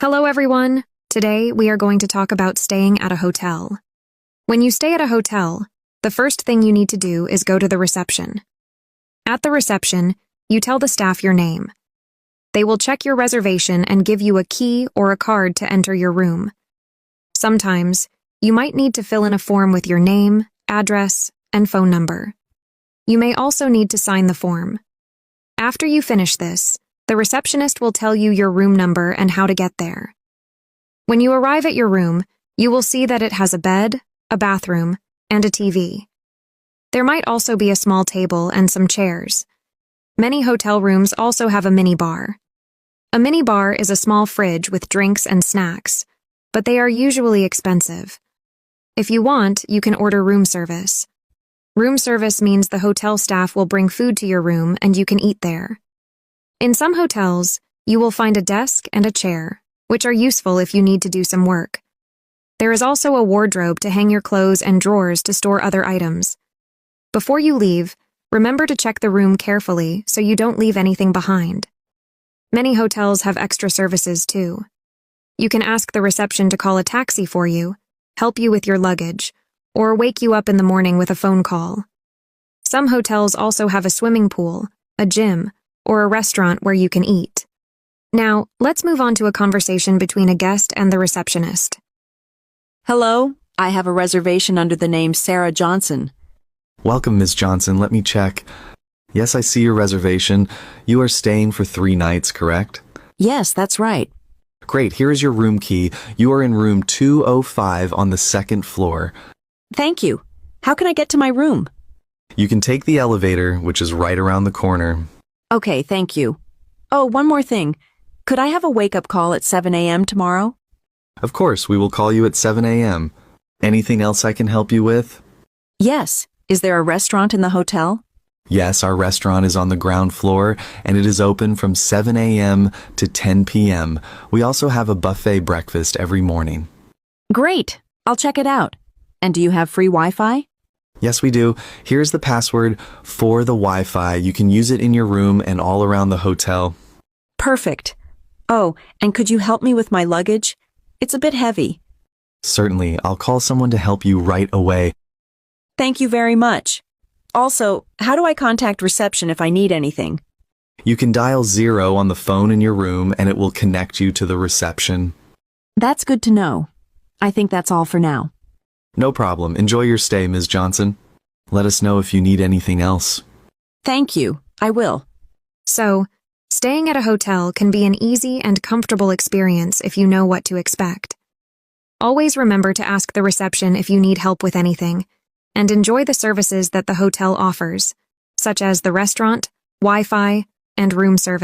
Hello, everyone. Today, we are going to talk about staying at a hotel. When you stay at a hotel, the first thing you need to do is go to the reception. At the reception, you tell the staff your name. They will check your reservation and give you a key or a card to enter your room. Sometimes, you might need to fill in a form with your name, address, and phone number. You may also need to sign the form. After you finish this, the receptionist will tell you your room number and how to get there. When you arrive at your room, you will see that it has a bed, a bathroom, and a TV. There might also be a small table and some chairs. Many hotel rooms also have a mini bar. A mini bar is a small fridge with drinks and snacks, but they are usually expensive. If you want, you can order room service. Room service means the hotel staff will bring food to your room and you can eat there. In some hotels, you will find a desk and a chair, which are useful if you need to do some work. There is also a wardrobe to hang your clothes and drawers to store other items. Before you leave, remember to check the room carefully so you don't leave anything behind. Many hotels have extra services too. You can ask the reception to call a taxi for you, help you with your luggage, or wake you up in the morning with a phone call. Some hotels also have a swimming pool, a gym, or a restaurant where you can eat. Now, let's move on to a conversation between a guest and the receptionist. Hello, I have a reservation under the name Sarah Johnson. Welcome, Ms. Johnson. Let me check. Yes, I see your reservation. You are staying for 3 nights, correct? Yes, that's right. Great, here is your room key. You are in room 205 on the 2nd floor. Thank you. How can I get to my room? You can take the elevator, which is right around the corner. Okay, thank you. Oh, one more thing. Could I have a wake-up call at 7 a.m. tomorrow? Of course, we will call you at 7 a.m. Anything else I can help you with? Yes. Is there a restaurant in the hotel? Yes, our restaurant is on the ground floor, and it is open from 7 a.m. to 10 p.m. We also have a buffet breakfast every morning. Great. I'll check it out. And do you have free Wi-Fi? Yes, we do. Here's the password for the Wi-Fi. You can use it in your room and all around the hotel. Perfect. Oh, and could you help me with my luggage? It's a bit heavy. Certainly. I'll call someone to help you right away. Thank you very much. Also, how do I contact reception if I need anything? You can dial 0 on the phone in your room and it will connect you to the reception. That's good to know. I think that's all for now. No problem. Enjoy your stay, Ms. Johnson. Let us know if you need anything else. Thank you. I will. So, staying at a hotel can be an easy and comfortable experience if you know what to expect. Always remember to ask the reception if you need help with anything, and enjoy the services that the hotel offers, such as the restaurant, Wi-Fi, and room service.